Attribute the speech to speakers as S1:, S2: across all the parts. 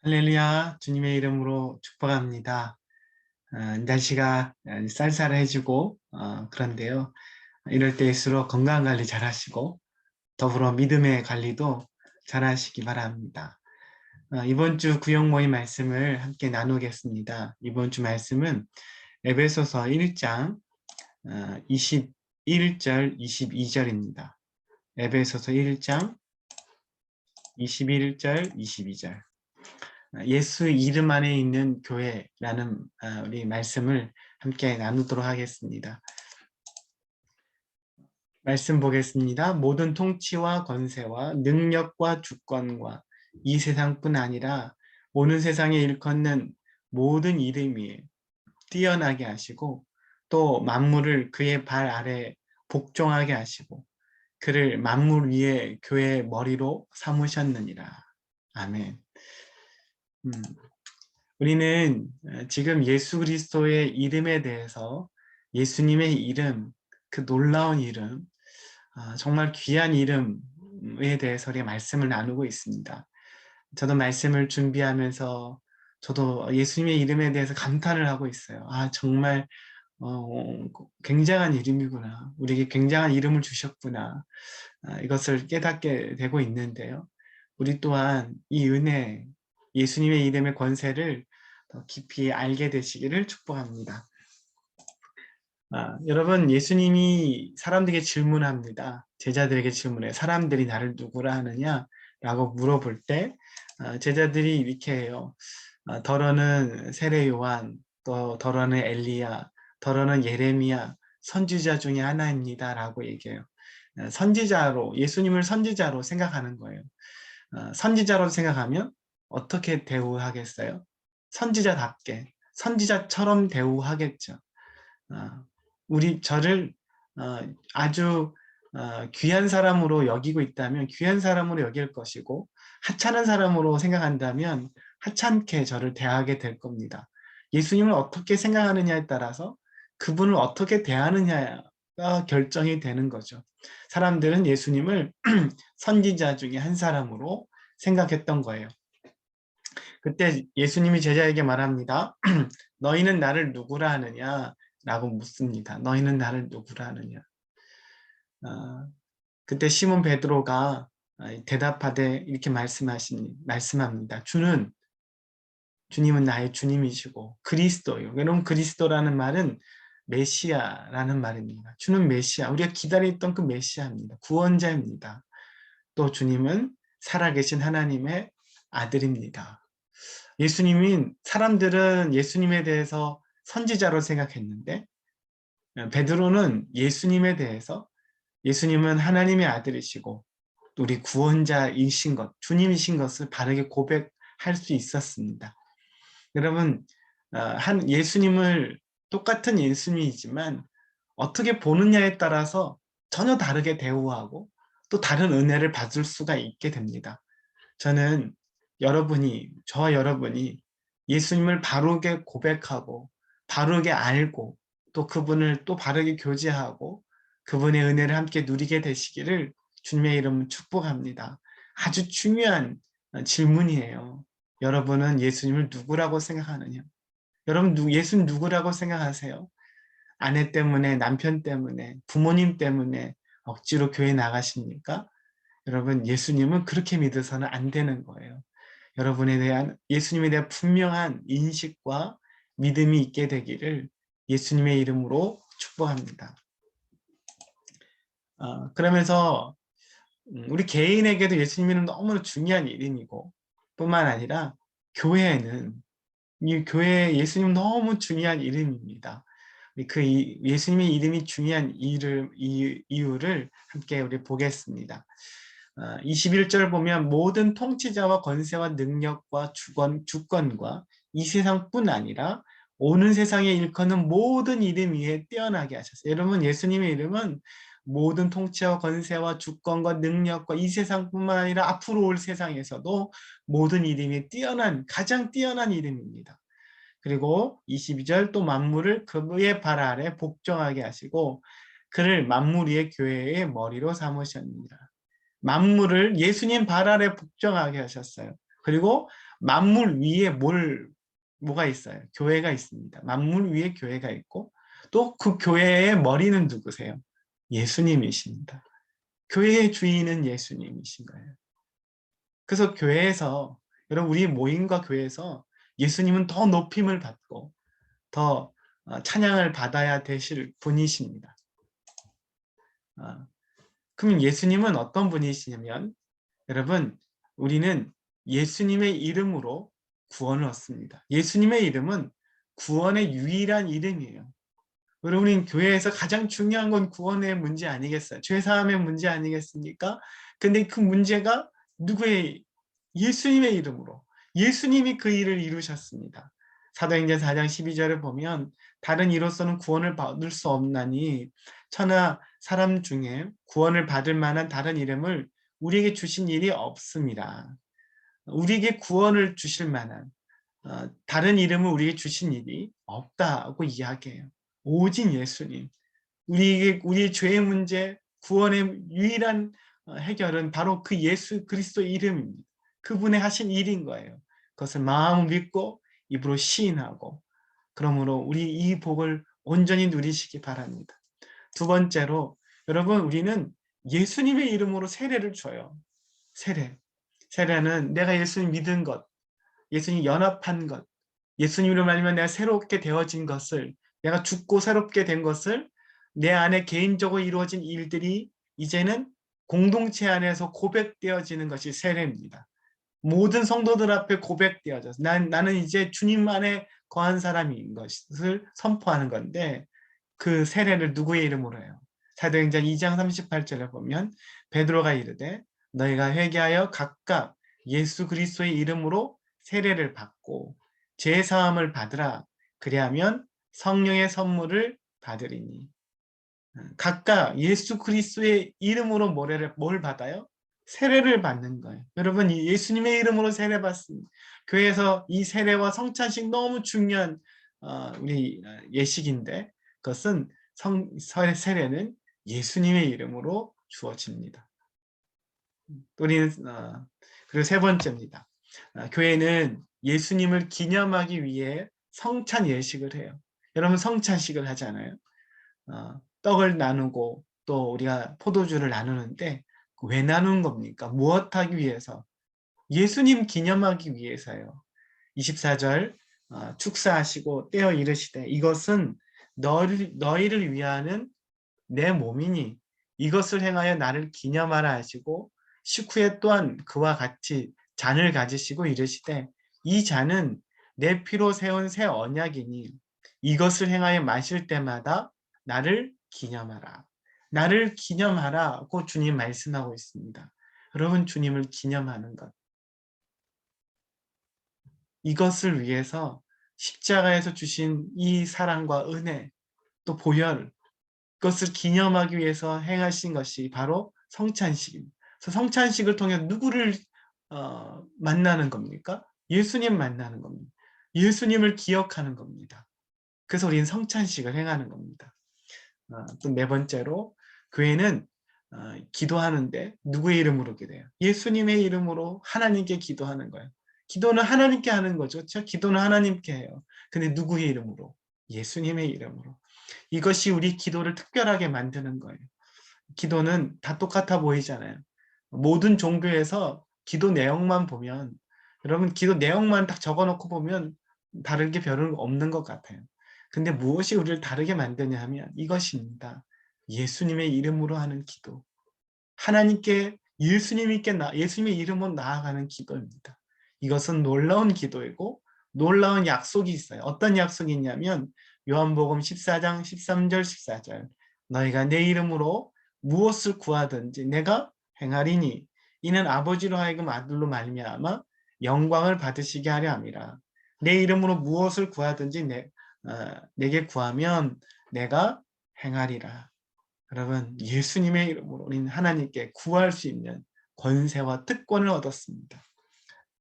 S1: 할렐루야, 주님의 이름으로 축복합니다. 날씨가 쌀쌀해지고 그런데요. 이럴 때일수록 건강 관리 잘 하시고 더불어 믿음의 관리도 잘 하시기 바랍니다. 이번 주 구역 모임 말씀을 함께 나누겠습니다. 이번 주 말씀은 에베소서 1장 21절, 22절입니다. 에베소서 1장 21절, 22절. 예수 이름 안에 있는 교회라는 우리 말씀을 함께 나누도록 하겠습니다. 말씀 보겠습니다. 모든 통치와 권세와 능력과 주권과 이 세상뿐 아니라 오는 세상에 일컫는 모든 이름 위에 뛰어나게 하시고 또 만물을 그의 발 아래 복종하게 하시고 그를 만물 위에 교회의 머리로 삼으셨느니라. 아멘. 우리는 지금 예수 그리스도의 이름에 대해서 예수님의 이름, 그 놀라운 이름, 정말 귀한 이름에 대해서 우리가 말씀을 나누고 있습니다. 저도 말씀을 준비하면서 저도 예수님의 이름에 대해서 감탄을 하고 있어요. 정말 굉장한 이름이구나. 우리에게 굉장한 이름을 주셨구나. 이것을 깨닫게 되고 있는데요. 우리 또한 이 은혜, 예수님의 이름의 권세를 더 깊이 알게 되시기를 축복합니다. 여러분, 예수님이 사람들에게 질문합니다. 제자들에게 질문해요. 사람들이 나를 누구라 하느냐? 라고 물어볼 때 제자들이 이렇게 해요. 더러는 세례 요한, 또 더러는 엘리야, 더러는 예레미야, 선지자 중에 하나입니다. 라고 얘기해요. 선지자로, 예수님을 선지자로 생각하는 거예요. 선지자로 생각하면 어떻게 대우하겠어요? 선지자답게, 선지자처럼 대우하겠죠. 저를 아주 귀한 사람으로 여기고 있다면 귀한 사람으로 여길 것이고 하찮은 사람으로 생각한다면 하찮게 저를 대하게 될 겁니다. 예수님을 어떻게 생각하느냐에 따라서 그분을 어떻게 대하느냐가 결정이 되는 거죠. 사람들은 예수님을 선지자 중에 한 사람으로 생각했던 거예요. 그때 예수님이 제자에게 말합니다. 너희는 나를 누구라 하느냐? 라고 묻습니다. 너희는 나를 누구라 하느냐? 그때 시몬 베드로가 대답하되 이렇게 말씀합니다. 주님은 나의 주님이시고 그리스도요. 여러분, 그리스도라는 말은 메시아라는 말입니다. 주는 메시아, 우리가 기다렸던 그 메시아입니다. 구원자입니다. 또 주님은 살아계신 하나님의 아들입니다. 사람들은 예수님에 대해서 선지자로 생각했는데 베드로는 예수님에 대해서 예수님은 하나님의 아들이시고 우리 구원자이신 것, 주님이신 것을 바르게 고백할 수 있었습니다. 여러분, 예수님을 똑같은 예수님이지만 어떻게 보느냐에 따라서 전혀 다르게 대우하고 또 다른 은혜를 받을 수가 있게 됩니다. 저는 저와 여러분이 예수님을 바르게 고백하고 바르게 알고 또 그분을 또 바르게 교제하고 그분의 은혜를 함께 누리게 되시기를 주님의 이름으로 축복합니다. 아주 중요한 질문이에요. 여러분은 예수님을 누구라고 생각하느냐? 여러분, 예수님 누구라고 생각하세요? 아내 때문에, 남편 때문에, 부모님 때문에 억지로 교회 나가십니까? 여러분, 예수님은 그렇게 믿어서는 안 되는 거예요. 예수님에 대한 분명한 인식과 믿음이 있게 되기를 예수님의 이름으로 축복합니다. 그러면서 우리 개인에게도 예수님은 너무나 중요한 이름이고 뿐만 아니라 교회에 예수님 너무 중요한 이름입니다. 예수님의 이름이 중요한 이유를 함께 우리 보겠습니다. 21절 보면 모든 통치자와 권세와 능력과 주권과 이 세상뿐 아니라 오는 세상에 일컫는 모든 이름 위에 뛰어나게 하셨어요. 여러분, 예수님의 이름은 모든 통치와 권세와 주권과 능력과 이 세상뿐만 아니라 앞으로 올 세상에서도 모든 이름이 가장 뛰어난 이름입니다. 그리고 22절 또 만물을 그의 발 아래 복종하게 하시고 그를 만물 위의 교회의 머리로 삼으셨느니라. 만물을 예수님 발 아래 복종하게 하셨어요. 그리고 만물 위에 뭐가 있어요? 교회가 있습니다. 만물 위에 교회가 있고 또 그 교회의 머리는 누구세요? 예수님이십니다. 교회의 주인은 예수님이신 거예요. 그래서 교회에서 여러분 우리 모임과 교회에서 예수님은 더 높임을 받고 더 찬양을 받아야 되실 분이십니다. 그럼 예수님은 어떤 분이시냐면 여러분 우리는 예수님의 이름으로 구원을 얻습니다. 예수님의 이름은 구원의 유일한 이름이에요. 여러분 교회에서 가장 중요한 건 구원의 문제 아니겠어요? 죄사함의 문제 아니겠습니까? 근데 그 문제가 누구의 예수님의 이름으로 예수님이 그 일을 이루셨습니다. 사도행전 4장 12절을 보면 다른 이로서는 구원을 받을 수 없나니 천하 사람 중에 구원을 받을 만한 다른 이름을 우리에게 주신 일이 없습니다. 우리에게 구원을 주실 만한 다른 이름을 우리에게 주신 일이 없다고 이야기해요. 오직 예수님. 우리의 죄의 문제, 구원의 유일한 해결은 바로 그 예수 그리스도의 이름입니다. 그분의 하신 일인 거예요. 그것을 마음으로 믿고 입으로 시인하고 그러므로 우리 이 복을 온전히 누리시기 바랍니다. 두 번째로 여러분 우리는 예수님의 이름으로 세례를 줘요. 세례. 세례는 내가 예수님 믿은 것, 예수님 연합한 것, 예수님으로 말미암아 내가 새롭게 되어진 것을 내가 죽고 새롭게 된 것을 내 안에 개인적으로 이루어진 일들이 이제는 공동체 안에서 고백되어지는 것이 세례입니다. 모든 성도들 앞에 고백되어져서 나는 이제 주님 안에 거한 사람인 것을 선포하는 건데 그 세례를 누구의 이름으로 해요? 사도행전 2장 38절에 보면 베드로가 이르되 너희가 회개하여 각각 예수 그리스도의 이름으로 세례를 받고 죄 사함을 받으라. 그리하면 성령의 선물을 받으리니. 각각 예수 그리스도의 이름으로 뭘 받아요? 세례를 받는 거예요. 여러분 예수님의 이름으로 세례 받습니다. 교회에서 이 세례와 성찬식 너무 중요한 우리 예식인데 그것은 세례는 예수님의 이름으로 주어집니다. 우리는 그리고 세 번째입니다. 교회는 예수님을 기념하기 위해 성찬 예식을 해요. 여러분 성찬식을 하잖아요. 떡을 나누고 또 우리가 포도주를 나누는데 왜 나누는 겁니까? 무엇 하기 위해서? 예수님 기념하기 위해서요. 24절 축사하시고 떼어 이르시되 이것은 너희를 위하는 내 몸이니 이것을 행하여 나를 기념하라 하시고 식후에 또한 그와 같이 잔을 가지시고 이르시되 이 잔은 내 피로 세운 새 언약이니 이것을 행하여 마실 때마다 나를 기념하라. 나를 기념하라고 주님 말씀하고 있습니다. 여러분 주님을 기념하는 것. 이것을 위해서 십자가에서 주신 이 사랑과 은혜 또 보혈 그것을 기념하기 위해서 행하신 것이 바로 성찬식입니다. 그래서 성찬식을 통해 누구를 만나는 겁니까? 예수님 만나는 겁니다. 예수님을 기억하는 겁니다. 그래서 우리는 성찬식을 행하는 겁니다. 또 네 번째로 교회는 기도하는데 누구의 이름으로 기도해요? 예수님의 이름으로 하나님께 기도하는 거예요. 기도는 하나님께 하는 거죠. 그렇죠? 기도는 하나님께 해요. 근데 누구의 이름으로? 예수님의 이름으로. 이것이 우리 기도를 특별하게 만드는 거예요. 기도는 다 똑같아 보이잖아요. 모든 종교에서 기도 내용만 보면 여러분 기도 내용만 딱 적어놓고 보면 다른 게 별로 없는 것 같아요. 근데 무엇이 우리를 다르게 만드냐 하면 이것입니다. 예수님의 이름으로 하는 기도. 하나님께 예수님의 이름으로 나아가는 기도입니다. 이것은 놀라운 기도이고 놀라운 약속이 있어요. 어떤 약속이 있냐면 요한복음 14장 13절 14절 너희가 내 이름으로 무엇을 구하든지 내가 행하리니 이는 아버지로 하여금 아들로 말미암아 영광을 받으시게 하려 함이라. 내 이름으로 무엇을 구하든지 내게 구하면 내가 행하리라. 여러분 예수님의 이름으로 우리는 하나님께 구할 수 있는 권세와 특권을 얻었습니다.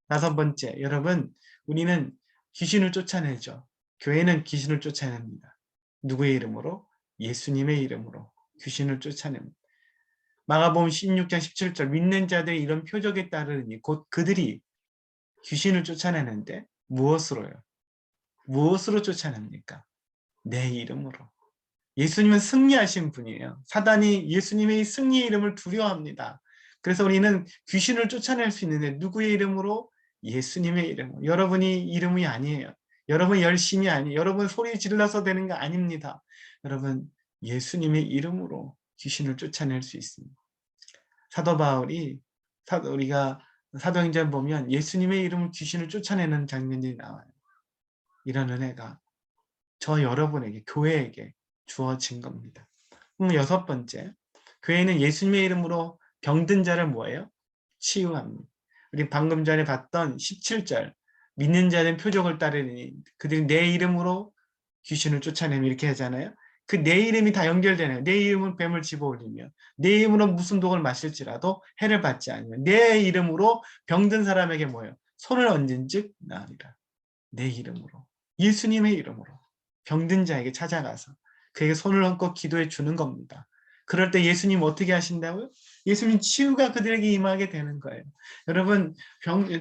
S1: 다섯 번째, 여러분 우리는 귀신을 쫓아내죠. 교회는 귀신을 쫓아냅니다. 누구의 이름으로? 예수님의 이름으로 귀신을 쫓아냅니다. 마가복음 16장 17절 믿는 자들의 이런 표적에 따르니 곧 그들이 귀신을 쫓아내는데 무엇으로요? 무엇으로 쫓아냅니까? 내 이름으로. 예수님은 승리하신 분이에요. 사단이 예수님의 승리의 이름을 두려워합니다. 그래서 우리는 귀신을 쫓아낼 수 있는데 누구의 이름으로? 예수님의 이름으로. 여러분이 이름이 아니에요. 여러분 열심히 아니에요. 여러분 소리 질러서 되는 거 아닙니다. 여러분 예수님의 이름으로 귀신을 쫓아낼 수 있습니다. 사도 바울이 우리가 사도행전 보면 예수님의 이름으로 귀신을 쫓아내는 장면이 나와요. 이런 은혜가 저 여러분에게 교회에게 주어진 겁니다. 그럼 여섯 번째, 교회는 예수님의 이름으로 병든 자를 뭐예요? 치유합니다. 우리 방금 전에 봤던 17절 믿는 자는 표적을 따르니 그들이 내 이름으로 귀신을 쫓아내며 이렇게 하잖아요. 그 내 이름이 다 연결되네요. 내 이름은 뱀을 집어올리며 내 이름으로 무슨 독을 마실지라도 해를 받지 않으며 내 이름으로 병든 사람에게 뭐예요? 손을 얹은 즉 나으리라. 내 이름으로 예수님의 이름으로 병든 자에게 찾아가서 그에게 손을 얹고 기도해 주는 겁니다. 그럴 때 예수님 어떻게 하신다고요? 예수님 치유가 그들에게 임하게 되는 거예요. 여러분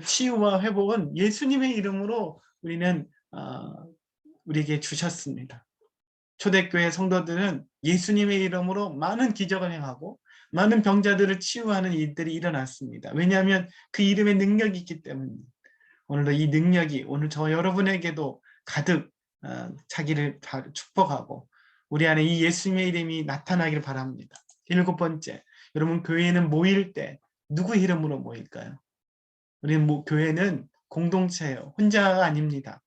S1: 치유와 회복은 예수님의 이름으로 우리는 우리에게 주셨습니다. 초대교회 성도들은 예수님의 이름으로 많은 기적을 행하고 많은 병자들을 치유하는 일들이 일어났습니다. 왜냐하면 그 이름에 능력이 있기 때문입니다. 오늘도 이 능력이 오늘 저 여러분에게도 가득 차기를 축복하고 우리 안에 이 예수님의 이름이 나타나기를 바랍니다. 일곱 번째, 여러분 교회는 모일 때 누구 이름으로 모일까요? 우리는 교회는 공동체예요. 혼자가 아닙니다.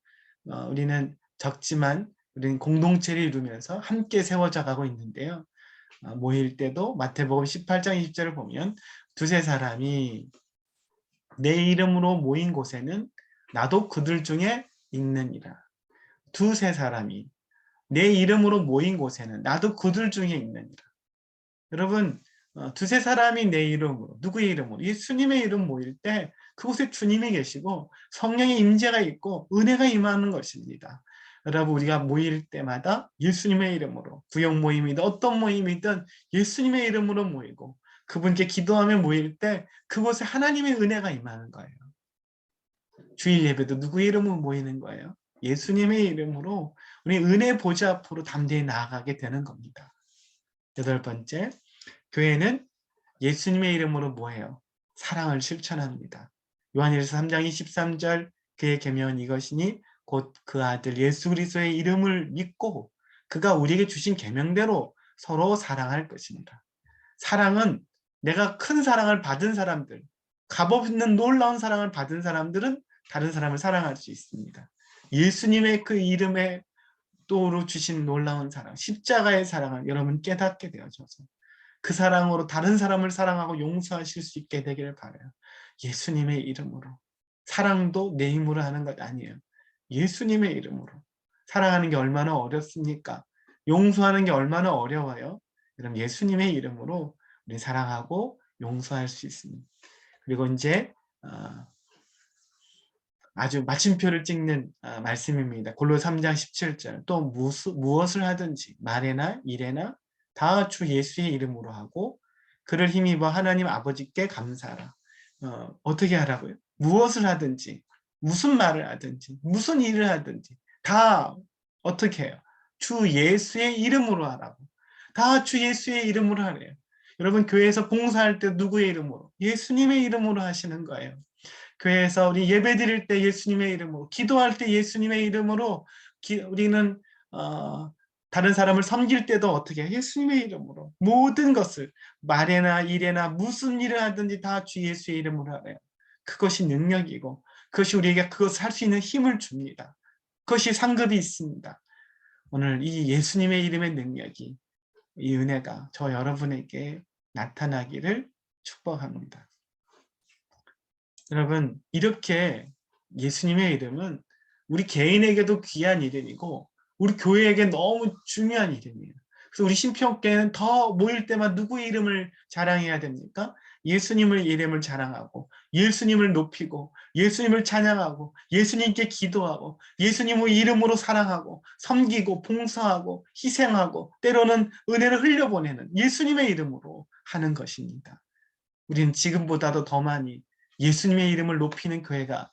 S1: 우리는 적지만 우리는 공동체를 이루면서 함께 세워져 가고 있는데요. 모일 때도 마태복음 18장 20절을 보면 두세 사람이 내 이름으로 모인 곳에는 나도 그들 중에 있느니라. 두세 사람이 내 이름으로 모인 곳에는 나도 그들 중에 있느니라. 여러분 두세 사람이 내 이름으로 누구의 이름으로? 예수님의 이름 모일 때 그곳에 주님이 계시고 성령의 임재가 있고 은혜가 임하는 것입니다. 여러분 우리가 모일 때마다 예수님의 이름으로 구역 모임이든 어떤 모임이든 예수님의 이름으로 모이고 그분께 기도하며 모일 때 그곳에 하나님의 은혜가 임하는 거예요. 주일 예배도 누구의 이름으로 모이는 거예요? 예수님의 이름으로 우리 은혜 보좌 앞으로 담대히 나아가게 되는 겁니다. 여덟 번째, 교회는 예수님의 이름으로 뭐예요? 사랑을 실천합니다. 요한일서 3장 23절 그의 계명은 이것이니 곧 그 아들 예수 그리스도의 이름을 믿고 그가 우리에게 주신 계명대로 서로 사랑할 것입니다. 사랑은 내가 큰 사랑을 받은 사람들, 값없는 놀라운 사랑을 받은 사람들은 다른 사람을 사랑할 수 있습니다. 예수님의 그 이름에 또로 주신 놀라운 사랑, 십자가의 사랑을 여러분 깨닫게 되어져서 그 사랑으로 다른 사람을 사랑하고 용서하실 수 있게 되기를 바라요. 예수님의 이름으로. 사랑도 내 힘으로 하는 것 아니에요. 예수님의 이름으로. 사랑하는 게 얼마나 어렵습니까? 용서하는 게 얼마나 어려워요? 그럼 예수님의 이름으로 우리 사랑하고 용서할 수 있습니다. 그리고 이제 아주 마침표를 찍는 말씀입니다. 골로새 3장 17절 또 무엇을 하든지 말에나 일에나 다 주 예수의 이름으로 하고 그를 힘입어 하나님 아버지께 감사하라. 어떻게 하라고요? 무엇을 하든지 무슨 말을 하든지 무슨 일을 하든지 다 어떻게 해요? 주 예수의 이름으로 하라고. 다 주 예수의 이름으로 하래요. 여러분 교회에서 봉사할 때 누구의 이름으로? 예수님의 이름으로 하시는 거예요. 교회에서 우리 예배 드릴 때 예수님의 이름으로, 기도할 때 예수님의 이름으로, 우리는 다른 사람을 섬길 때도 어떻게 해요? 예수님의 이름으로 모든 것을 말에나 일에나 무슨 일을 하든지 다 주 예수의 이름으로 하래요. 그것이 능력이고 그것이 우리에게 그것을 할 수 있는 힘을 줍니다. 그것이 상급이 있습니다. 오늘 이 예수님의 이름의 능력이 이 은혜가 저 여러분에게 나타나기를 축복합니다. 여러분 이렇게 예수님의 이름은 우리 개인에게도 귀한 이름이고 우리 교회에게 너무 중요한 이름이에요. 그래서 우리 신평교회는 더 모일 때만 누구의 이름을 자랑해야 됩니까? 예수님의 이름을 자랑하고 예수님을 높이고 예수님을 찬양하고 예수님께 기도하고 예수님의 이름으로 사랑하고 섬기고 봉사하고 희생하고 때로는 은혜를 흘려보내는 예수님의 이름으로 하는 것입니다. 우리는 지금보다도 더 많이 예수님의 이름을 높이는 교회가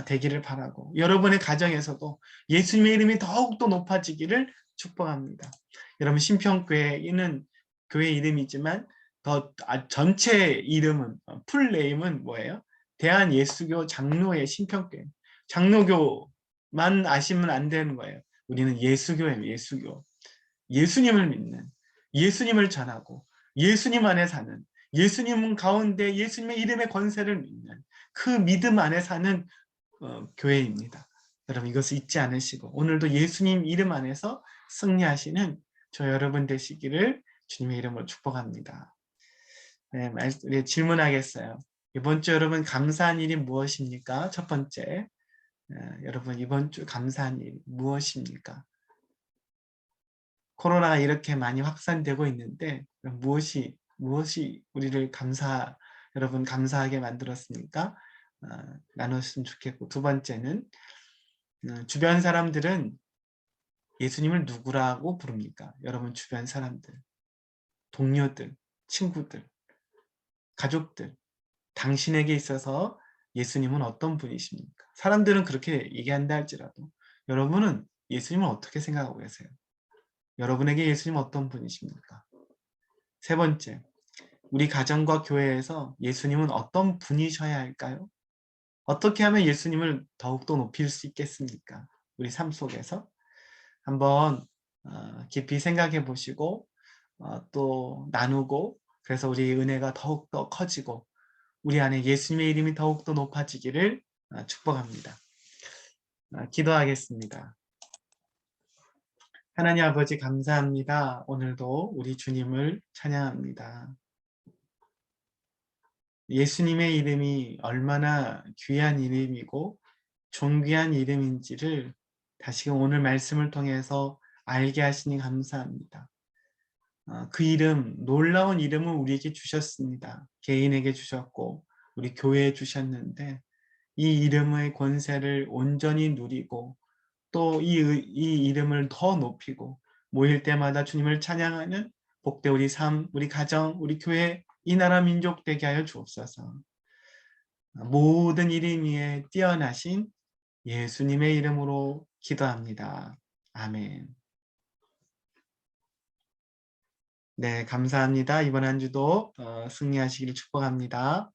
S1: 되기를 바라고, 여러분의 가정에서도 예수님의 이름이 더욱더 높아지기를 축복합니다. 여러분, 신평교회는 교회 이름이지만 전체 이름은, 풀네임은 뭐예요? 대한예수교 장로회 신평교회. 장로교만 아시면 안 되는 거예요. 우리는 예수교회예요. 예수교. 예수님을 믿는, 예수님을 전하고 예수님 안에 사는, 예수님 가운데 예수님의 이름의 권세를 믿는 그 믿음 안에 사는 교회입니다. 여러분, 이것을 잊지 않으시고 오늘도 예수님 이름 안에서 승리하시는 저 여러분 되시기를 주님의 이름으로 축복합니다. 네, 질문하겠어요. 이번 주 여러분 감사한 일이 무엇입니까? 첫 번째, 여러분 이번 주 감사한 일 무엇입니까? 코로나가 이렇게 많이 확산되고 있는데 무엇이 우리를 여러분 감사하게 만들었습니까? 나눴으면 좋겠고, 두 번째는 주변 사람들은 예수님을 누구라고 부릅니까? 여러분 주변 사람들, 동료들, 친구들, 가족들, 당신에게 있어서 예수님은 어떤 분이십니까? 사람들은 그렇게 얘기한다 할지라도 여러분은 예수님을 어떻게 생각하고 계세요? 여러분에게 예수님은 어떤 분이십니까? 세 번째, 우리 가정과 교회에서 예수님은 어떤 분이셔야 할까요? 어떻게 하면 예수님을 더욱더 높일 수 있겠습니까? 우리 삶 속에서 한번 깊이 생각해 보시고 또 나누고, 그래서 우리 은혜가 더욱더 커지고 우리 안에 예수님의 이름이 더욱더 높아지기를 축복합니다. 기도하겠습니다. 하나님 아버지, 감사합니다. 오늘도 우리 주님을 찬양합니다. 예수님의 이름이 얼마나 귀한 이름이고 존귀한 이름인지를 다시금 오늘 말씀을 통해서 알게 하시니 감사합니다. 그 이름, 놀라운 이름을 우리에게 주셨습니다. 개인에게 주셨고 우리 교회에 주셨는데 이 이름의 권세를 온전히 누리고 또 이 이름을 더 높이고 모일 때마다 주님을 찬양하는 복된 우리 삶, 우리 가정, 우리 교회, 이 나라 민족 되게 하여 주옵소서. 모든 이름 위에 뛰어나신 예수님의 이름으로 기도합니다. 아멘. 네, 감사합니다. 이번 한 주도 승리하시기를 축복합니다.